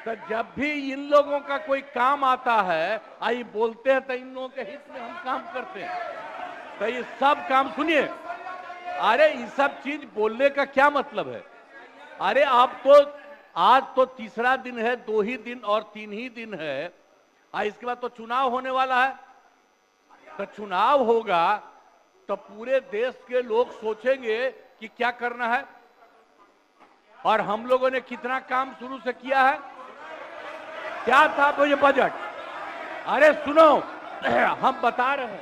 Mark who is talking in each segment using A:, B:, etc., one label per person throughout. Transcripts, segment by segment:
A: तो जब भी इन लोगों का कोई काम आता है, आई बोलते हैं तो इन लोगों के हित में हम काम करते हैं। तो ये सब काम सुनिए, अरे ये सब चीज बोलने का क्या मतलब है? अरे आप तो आज तो तीसरा दिन है, 2 ही दिन और 3 ही दिन है, इसके बाद तो चुनाव होने वाला है। तो चुनाव होगा तो पूरे देश के लोग सोचेंगे कि क्या करना है, और हम लोगों ने कितना काम शुरू से किया है। क्या था वो ये बजट? अरे सुनो, हम बता रहे हैं,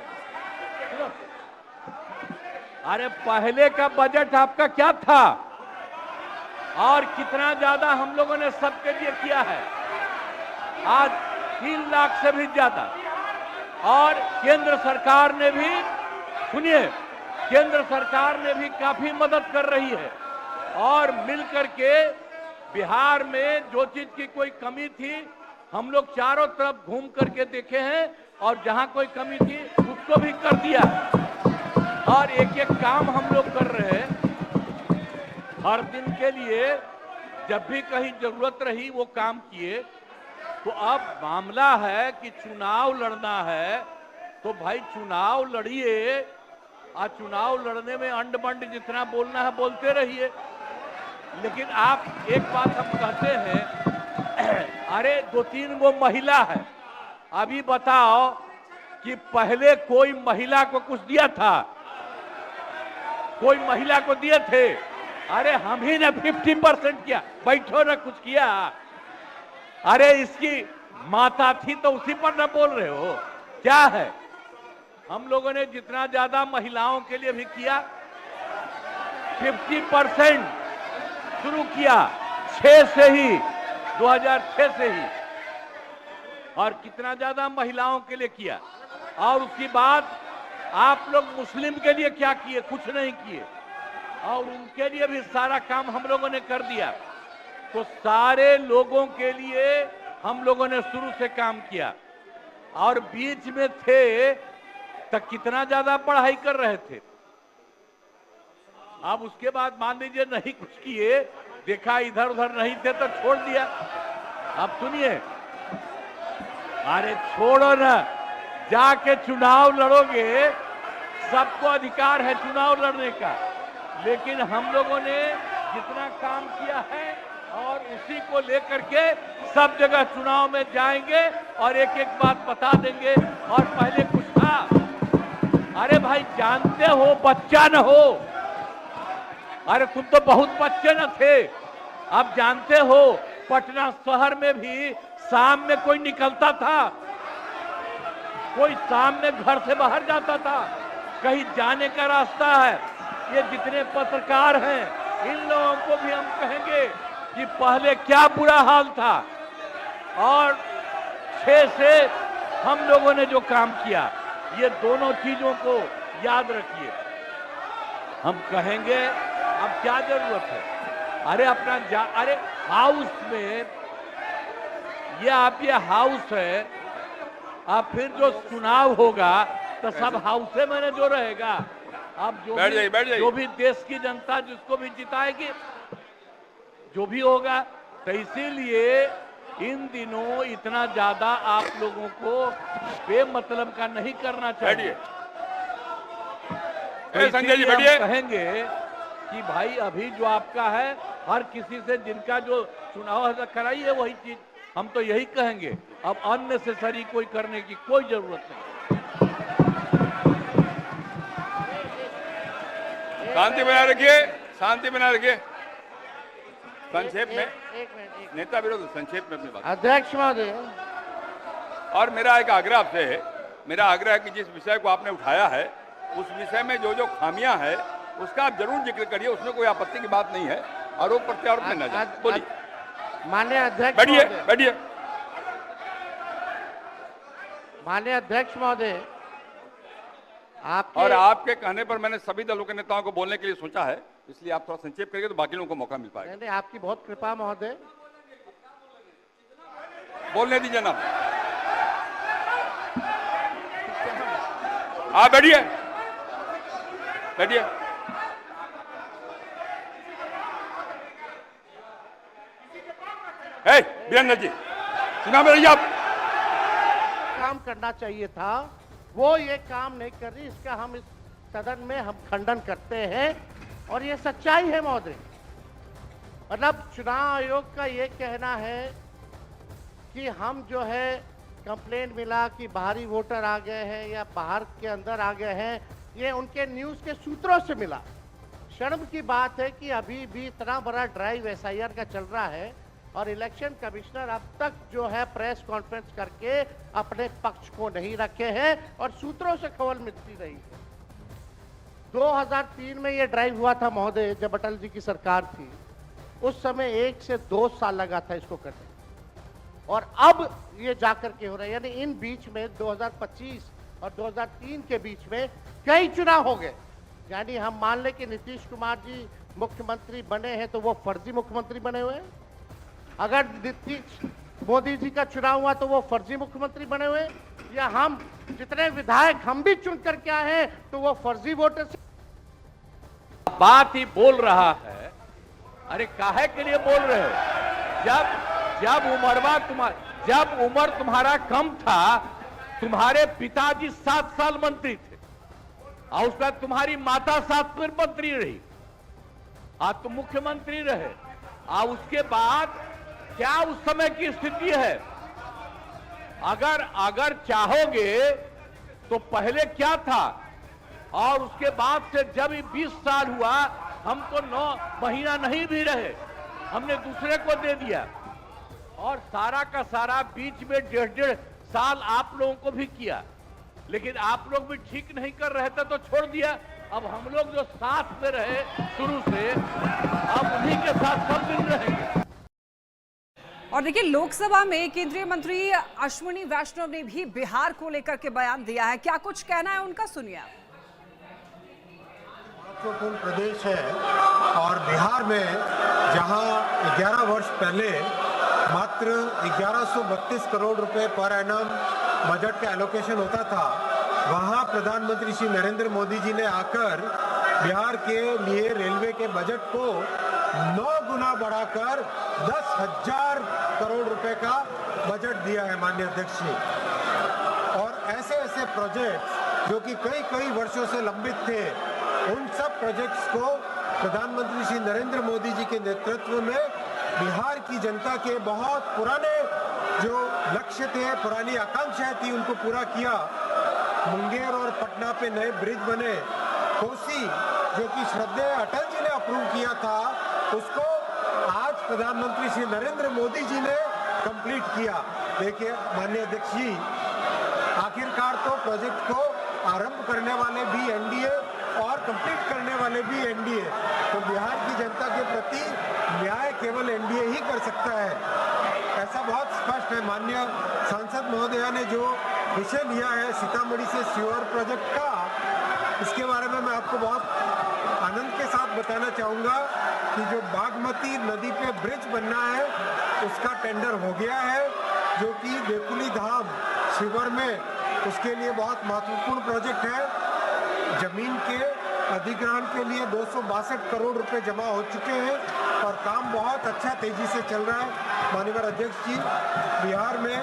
A: सुनो। अरे पहले का बजट आपका क्या था और कितना ज्यादा हम लोगों ने सबके लिए किया है? आज 3 लाख से भी ज्यादा। और केंद्र सरकार ने भी, सुनिए, केंद्र सरकार ने भी काफी मदद कर रही है, और मिलकर के बिहार में जो चीज की कोई कमी थी हम लोग चारों तरफ घूम करके देखे हैं, और जहां कोई कमी थी उसको भी कर दिया, और एक एक काम हम लोग कर रहे हैं हर दिन के लिए। जब भी कहीं जरूरत रही वो काम किए। तो अब मामला है कि चुनाव लड़ना है, तो भाई चुनाव लड़िए, और चुनाव लड़ने में अंड बंड जितना बोलना है बोलते रहिए। लेकिन आप एक बात हम कहते हैं, अरे 2-3 वो महिला है, अभी बताओ कि पहले कोई महिला को कुछ दिया था? कोई महिला को दिए थे? अरे हम ही ने 50% किया, बैठो ना कुछ किया। अरे इसकी माता थी तो उसी पर ना बोल रहे हो? क्या है, हम लोगों ने जितना ज्यादा महिलाओं के लिए भी किया, 50% शुरू किया 6 से ही, 2006 से ही, और कितना ज्यादा महिलाओं के लिए किया। और उसके बाद आप लोग मुस्लिम के लिए क्या किए? कुछ नहीं किए, और उनके लिए भी सारा काम हम लोगों ने कर दिया। तो सारे लोगों के लिए हम लोगों ने शुरू से काम किया, और बीच में थे तो कितना ज्यादा पढ़ाई कर रहे थे। अब उसके बाद मान लीजिए नहीं कुछ किए, देखा इधर उधर नहीं थे तो छोड़ दिया। अब सुनिए, अरे छोड़ो ना, जाके चुनाव लड़ोगे, सबको अधिकार है चुनाव लड़ने का। लेकिन हम लोगों ने जितना काम किया है और उसी को लेकर के सब जगह चुनाव में जाएंगे और एक एक बात बता देंगे। और पहले कुछ था, अरे भाई जानते हो बच्चा न हो, अरे तुम तो बहुत बच्चे न थे। अब जानते हो पटना शहर में भी शाम में कोई निकलता था? कोई शाम में घर से बाहर जाता था? कहीं जाने का रास्ता है? ये जितने पत्रकार हैं इन लोगों को भी हम कहेंगे कि पहले क्या बुरा हाल था, और 6 से हम लोगों ने जो काम किया, ये दोनों चीजों को याद रखिए। हम कहेंगे अब क्या जरूरत है? अरे अपना अरे हाउस में ये हाउस है, अब फिर जो चुनाव होगा तो सब हाउसे में जो रहेगा। अब जो भी देश की जनता जिसको भी जिताएगी, जो भी होगा। तो इसीलिए इन दिनों इतना ज्यादा आप लोगों को बेमतलब का नहीं करना चाहिए। तो संजय जी बैठिए। कहेंगे कि भाई अभी जो आपका है, हर किसी से जिनका जो चुनाव है कराइए वही चीज। हम तो यही कहेंगे, अब अननेसेसरी कोई करने की कोई जरूरत नहीं।
B: शांति बनाए रखिए, शांति बनाए रखिए। संक्षेप में नेता विरोध, संक्षेप में अपनी बात।
C: अध्यक्ष महोदय,
B: और मेरा एक आग्रह आपसे है, मेरा आग्रह है कि जिस विषय को आपने उठाया है उस विषय में जो जो खामियां है उसका आप जरूर जिक्र करिए, उसमें कोई आपत्ति की बात नहीं है। आरोप प्रत्यारोप में न जाए। बोलिए
C: माननीय अध्यक्ष।
B: बैठिए बैठिए।
C: माननीय अध्यक्ष महोदय,
B: और आपके कहने पर मैंने सभी दलों के नेताओं को बोलने के लिए सोचा है, इसलिए आप थोड़ा संक्षेप करिए तो बाकी लोगों को मौका मिल पाएगा।
C: नहीं, आपकी बहुत कृपा महोदय।
B: बोलने दीजिए ना, आप बैठिए बैठिए। वीरेंद्र जी सुना मेरी आप
C: काम करना चाहिए था, वो ये काम नहीं कर रही। इसका हम इस सदन में हम खंडन करते हैं और ये सच्चाई है महोदय। मतलब चुनाव आयोग का ये कहना है कि हम जो है कंप्लेंट मिला कि बाहरी वोटर आ गए हैं या बाहर के अंदर आ गए हैं, ये उनके न्यूज के सूत्रों से मिला। शर्म की बात है कि अभी भी इतना बड़ा ड्राइव एसआईआर का चल रहा है और इलेक्शन कमिश्नर अब तक जो है प्रेस कॉन्फ्रेंस करके अपने पक्ष को नहीं रखे हैं और सूत्रों से खबर मिलती रही है। 2003 में ये ड्राइव हुआ था महोदय, जब अटल जी की सरकार थी। उस समय 1 से 2 साल लगा था इसको करने, और अब ये जाकर के हो रहा है। यानी इन बीच में 2025 और 2003 के बीच में कई चुनाव हो गए। यानी हम मान लें कि नीतीश कुमार जी मुख्यमंत्री बने हैं तो वो फर्जी मुख्यमंत्री बने हुए हैं। अगर नीतीश मोदी जी का चुनाव हुआ तो वो फर्जी मुख्यमंत्री बने हुए हैं, या हम जितने विधायक हम भी चुन करके आए हैं तो वो फर्जी वोटर से
A: बात ही बोल रहा है। अरे काहे के लिए बोल रहे हो? जब उम्र तुम्हारा कम था, तुम्हारे पिताजी 7 साल मंत्री थे और उसके बाद तुम्हारी माता 7 साल मंत्री रही, आज तुम मुख्यमंत्री रहे। और उसके बाद क्या उस समय की स्थिति है? अगर चाहोगे तो पहले क्या था और उसके बाद से जब 20 साल हुआ, हम तो 9 महीना नहीं भी रहे, हमने दूसरे को दे दिया। और सारा का सारा बीच में 1.5 साल आप लोगों को भी किया, लेकिन आप लोग भी ठीक नहीं कर रहे थे तो छोड़ दिया। अब हम लोग जो साथ में रहे शुरू से, अब उन्हीं के साथ सब दिन रहेंगे।
D: और देखिए, लोकसभा में केंद्रीय मंत्री अश्विनी वैष्णव ने भी बिहार को लेकर के बयान दिया है। क्या कुछ कहना है उनका, सुनिए आप।
E: महत्वपूर्ण प्रदेश है और बिहार में जहां 11 वर्ष पहले मात्र 1132 करोड़ रुपए पर एनम बजट का एलोकेशन होता था, वहां प्रधानमंत्री श्री नरेंद्र मोदी जी ने आकर बिहार के लिए रेलवे के बजट को 9 गुना बढ़ाकर 10,000 करोड़ रुपए का बजट दिया है माननीय अध्यक्ष जी। और ऐसे ऐसे प्रोजेक्ट्स जो कि कई वर्षों से लंबित थे, उन सब प्रोजेक्ट्स को प्रधानमंत्री श्री नरेंद्र मोदी जी के नेतृत्व में बिहार की जनता के बहुत पुराने जो लक्ष्य थे, पुरानी आकांक्षाएं थी, उनको पूरा किया। मुंगेर और पटना पे नए ब्रिज बने। कोसी जो कि श्रद्धेय अटल जी ने अप्रूव किया था, उसको आज प्रधानमंत्री श्री नरेंद्र मोदी जी ने कंप्लीट किया। देखिए माननीय अध्यक्ष जी, आखिरकार तो प्रोजेक्ट को आरंभ करने वाले भी एनडीए और कंप्लीट करने वाले भी एनडीए। तो बिहार की जनता के प्रति न्याय केवल एनडीए ही कर सकता है, ऐसा बहुत स्पष्ट है। माननीय सांसद महोदया ने जो विषय लिया है सीतामढ़ी से सीवर प्रोजेक्ट का, इसके बारे में मैं आपको बहुत आनंद के साथ बताना चाहूँगा कि जो बागमती नदी पे ब्रिज बनना है उसका टेंडर हो गया है, जो कि बेकुली धाम शिवर में उसके लिए बहुत महत्वपूर्ण प्रोजेक्ट है। जमीन के अधिग्रहण के लिए 262 करोड़ रुपए जमा हो चुके हैं और काम बहुत अच्छा तेजी से चल रहा है। माननीय अध्यक्ष जी, बिहार में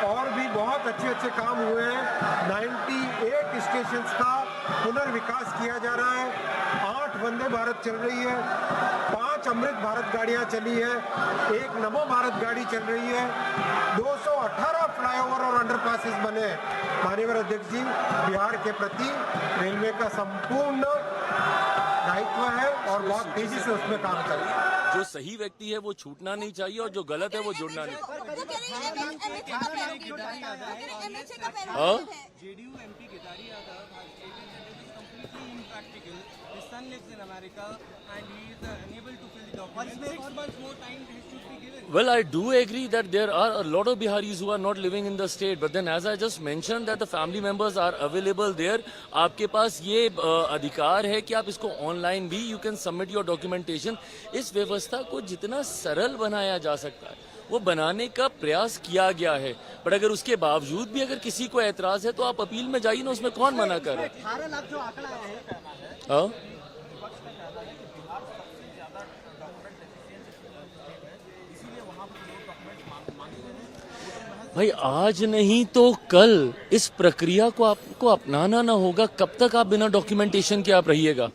E: और भी बहुत अच्छे काम हुए हैं। 98 स्टेशंस का पुनर्विकास किया जा रहा है। 8 वंदे भारत चल रही है, 5 अमृत भारत गाड़ियां चली है, 1 नमो भारत गाड़ी चल रही है, 218 फ्लाईओवर और अंडरपासेस बने। माननीय अध्यक्ष जी, बिहार के प्रति रेलवे का संपूर्ण दायित्व है और बहुत तेजी से उसमें काम करें।
F: जो सही व्यक्ति है वो छूटना नहीं चाहिए और जो गलत है वो जुड़ना नहीं।
G: JDU MP Kedari Yadav has stated that it is completely impractical. His son lives in America and he is unable to fill the documents. 6 months more time should be given.
F: Well, I do agree that there are a lot of Biharis who are not living in the state, but then as I just mentioned that the family members are available there. आपके पास ये अधिकार है कि आप इसको online भी you can submit your documentation. इस व्यवस्था को जितना सरल बनाया जा सकता है वो बनाने का प्रयास किया गया है, बट अगर उसके बावजूद भी अगर किसी को ऐतराज है तो आप अपील में जाइए ना, उसमें कौन मना कर रहा है।
G: 18 लाख जो आंकड़ा है,
F: हाँ, भाई आज नहीं तो कल इस प्रक्रिया को आपको अपनाना ना होगा। कब तक आप बिना डॉक्यूमेंटेशन के आप रहिएगा?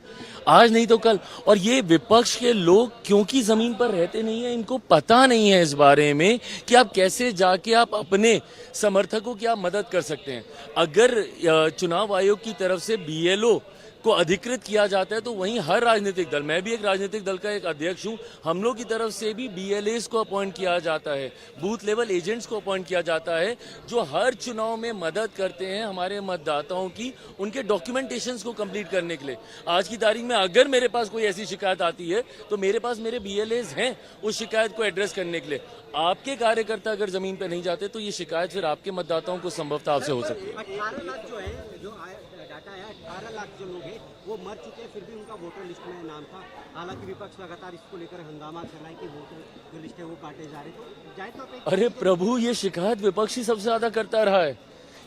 F: आज नहीं तो कल। और ये विपक्ष के लोग क्योंकि जमीन पर रहते नहीं है, इनको पता नहीं है इस बारे में कि आप कैसे जाके आप अपने समर्थकों की आप मदद कर सकते हैं। अगर चुनाव आयोग की तरफ से BLO को अधिकृत किया जाता है तो वहीं हर राजनीतिक दल, मैं भी एक राजनीतिक दल का एक अध्यक्ष हूं, हम लोग की तरफ से भी BLAs को अपॉइंट किया जाता है, बूथ लेवल एजेंट्स को अपॉइंट किया जाता है, जो हर चुनाव में मदद करते हैं हमारे मतदाताओं की उनके डॉक्यूमेंटेशंस को कंप्लीट करने के लिए। आज की तारीख में अगर मेरे पास कोई ऐसी शिकायत आती है तो मेरे पास मेरे BLAs हैं उस शिकायत को एड्रेस करने के लिए। आपके कार्यकर्ता अगर जमीन पर नहीं जाते तो ये शिकायत फिर आपके मतदाताओं को संभवतः आपसे हो सकती है।
G: 18 लाख जो है, जो डाटा है, 18 लाख जो लोग हैं वो मर चुके हैं, फिर भी उनका वोटर लिस्ट में नाम था। हालांकि विपक्ष लगातार इसको लेकर हंगामा कर रहा है कि वोटर जो लिस्ट है वो काटे जा रहे। तो जाए तो आप
F: अरे प्रभु, ये शिकायत विपक्ष ही सबसे ज्यादा करता रहा है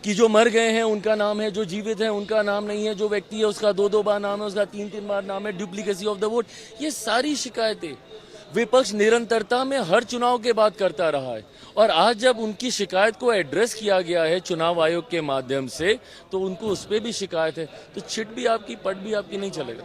F: कि जो मर गए हैं उनका नाम है, जो जीवित हैं उनका नाम नहीं है, जो व्यक्ति है उसका 2-2 बार नाम है, उसका 3-3 बार नाम है, डुप्लीकेसी ऑफ द वोट। ये सारी शिकायतें विपक्ष निरंतरता में हर चुनाव के बाद करता रहा है। और आज जब उनकी शिकायत को एड्रेस किया गया है चुनाव आयोग के माध्यम से तो उनको उस पर भी शिकायत है, तो छिट भी आपकी पट भी आपकी नहीं चलेगा।